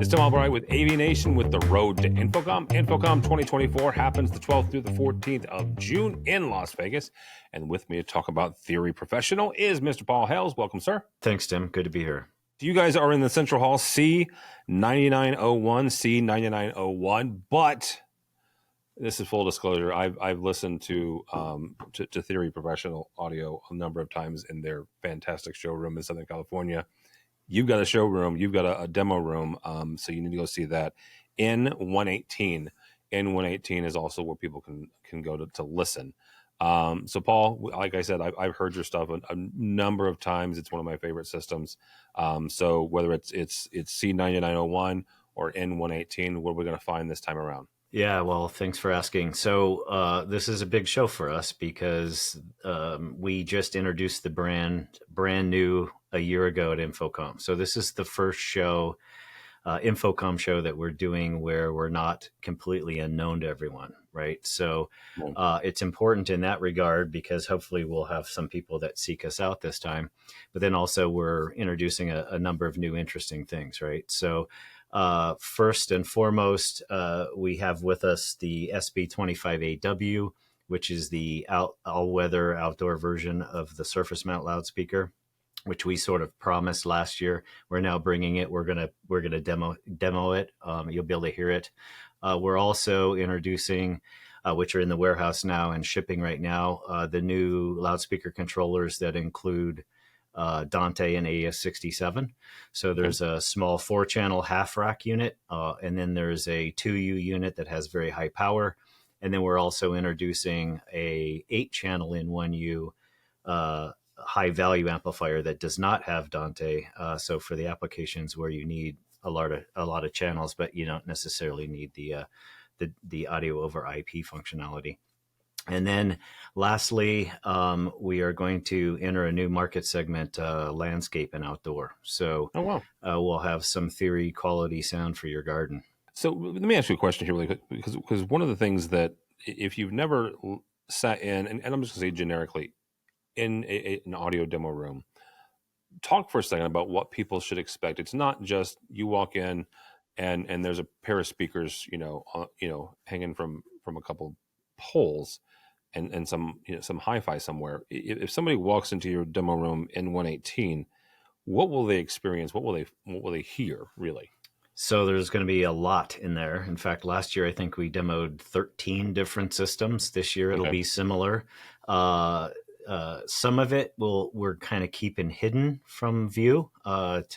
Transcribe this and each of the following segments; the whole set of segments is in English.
It's Tim Albright with AVNation with the Road to InfoComm. InfoComm 2024 happens the 12th through the 14th of June in Las Vegas. And with me to talk about Theory Professional is Mr. Paul Hales. Welcome, sir. Thanks, Tim. Good to be here. You guys are in the Central Hall C9901, C9901, but this is full disclosure. I've listened to Theory Professional audio a number of times in their fantastic showroom in Southern California. You've got a showroom, you've got a demo room, so you need to go see that. N118. N118 is also where people can go to listen. So Paul, like I said, I've heard your stuff a number of times. It's one of my favorite systems. So whether it's C9901 or N118, what are we going to find this time around? Yeah, well, thanks for asking. So this is a big show for us because we just introduced the brand new a year ago at InfoComm. So this is the first show, InfoComm show that we're doing where we're not completely unknown to everyone, right? So it's important in that regard because hopefully we'll have some people that seek us out this time. But then also we're introducing a number of new interesting things, right? So first and foremost, we have with us the SB25AW, which is the all-weather outdoor version of the surface mount loudspeaker, which we sort of promised last year. We're now bringing it. We're gonna demo it. You'll be able to hear it. We're also introducing, which are in the warehouse now and shipping right now, the new loudspeaker controllers that include Dante and AES67. So there's a small 4-channel half rack unit, and then there's a 2U unit that has very high power. And then we're also introducing a 8-channel in 1U high value amplifier that does not have Dante. So for the applications where you need a lot of channels, but you don't necessarily need the audio over IP functionality. And then lastly, we are going to enter a new market segment, landscape and outdoor. So we'll have some Theory quality sound for your garden. So let me ask you a question here really quick, because one of the things that if you've never sat in, and I'm just going to say generically, in an audio demo room, talk for a second about what people should expect. It's not just you walk in and there's a pair of speakers, hanging from a couple poles and some hi-fi somewhere. If somebody walks into your demo room in 118, what will they experience? What will they hear really? So there's going to be a lot in there. In fact, last year I think we demoed 13 different systems. This year it'll be similar. Some of it we're kind of keeping hidden from view so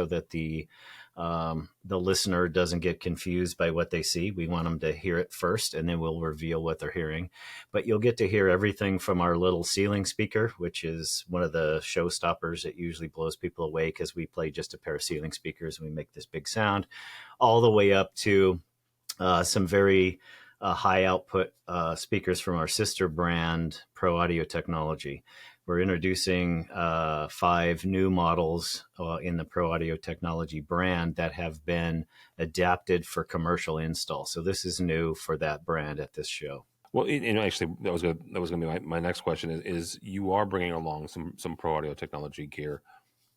that the listener doesn't get confused by what they see. We want them to hear it first, and then we'll reveal what they're hearing. But you'll get to hear everything from our little ceiling speaker, which is one of the showstoppers that usually blows people away because we play just a pair of ceiling speakers and we make this big sound, all the way up to some very high output speakers from our sister brand, Pro Audio Technology. We're introducing 5 new models in the Pro Audio Technology brand that have been adapted for commercial install. So this is new for that brand at this show. Well, actually, that was going to be my next question. Is you are bringing along some Pro Audio Technology gear.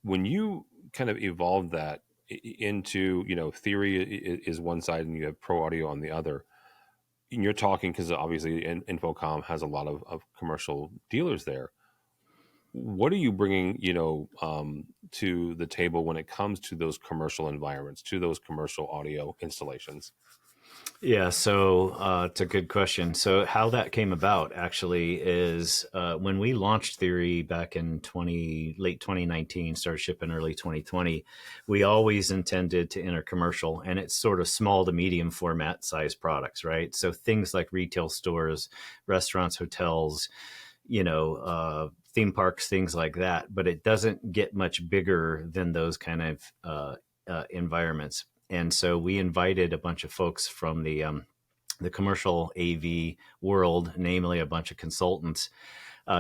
When you kind of evolved that into Theory is one side and you have Pro Audio on the other. And you're talking because obviously InfoComm has a lot of commercial dealers there. What are you bringing, to the table when it comes to those commercial environments, to those commercial audio installations? Yeah, so it's a good question. So how that came about actually is when we launched Theory back in late 2019, started shipping early 2020, we always intended to enter commercial, and it's sort of small to medium format size products, right? So things like retail stores, restaurants, hotels, theme parks, things like that, but it doesn't get much bigger than those kind of environments. And so we invited a bunch of folks from the commercial AV world, namely a bunch of consultants,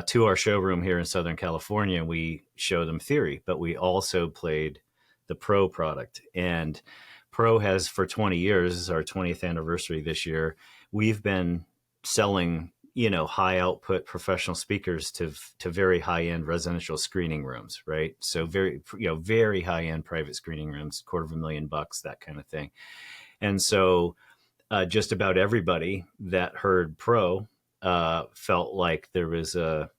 to our showroom here in Southern California. We showed them Theory, but we also played the Pro product. And Pro has for 20 years, this is our 20th anniversary this year, we've been selling high output professional speakers to very high end residential screening rooms, right? So very high end private screening rooms, $250,000, that kind of thing. And so just about everybody that heard Pro felt like there was a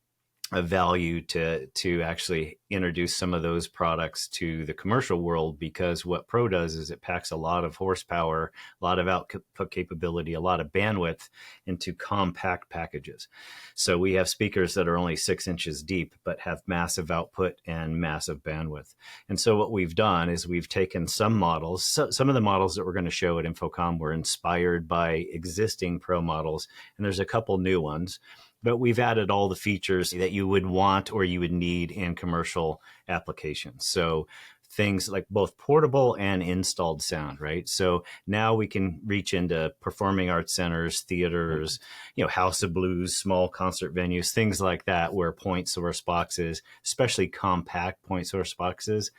value to actually introduce some of those products to the commercial world, because what Pro does is it packs a lot of horsepower, a lot of output capability, a lot of bandwidth into compact packages. So we have speakers that are only 6 inches deep but have massive output and massive bandwidth. And so what we've done is we've taken some models. Some of the models that we're going to show at InfoComm were inspired by existing Pro models, and there's a couple new ones. But we've added all the features that you would want or you would need in commercial applications. So things like both portable and installed sound, right? So now we can reach into performing arts centers, theaters, House of Blues, small concert venues, things like that, where point source boxes, especially compact point source boxes,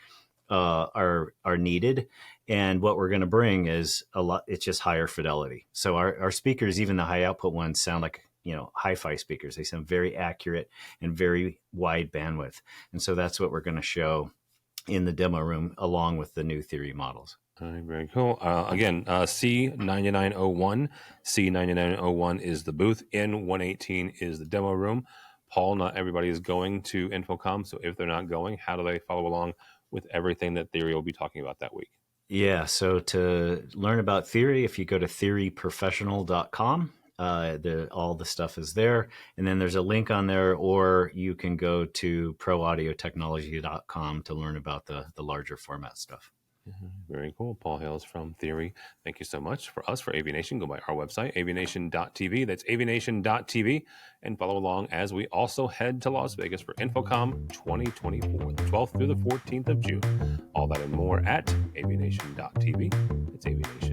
are needed. And what we're going to bring is a lot. It's just higher fidelity. So our speakers, even the high output ones, sound like hi-fi speakers. They sound very accurate and very wide bandwidth. And so that's what we're going to show in the demo room, along with the new theory models. All right, very cool. Again, C9901. C9901 is the booth. N118 is the demo room. Paul, not everybody is going to InfoComm, so if they're not going, how do they follow along with everything that Theory will be talking about that week? Yeah, so to learn about Theory, if you go to theoryprofessional.com, all the stuff is there. And then there's a link on there, or you can go to proaudiotechnology.com to learn about the larger format stuff. Very cool. Paul Hales from Theory. Thank you so much. For us, for AVNation, go by our website, avnation.tv. That's avnation.tv. And follow along as we also head to Las Vegas for InfoComm 2024, the 12th through the 14th of June. All that and more at avnation.tv. It's AVNation.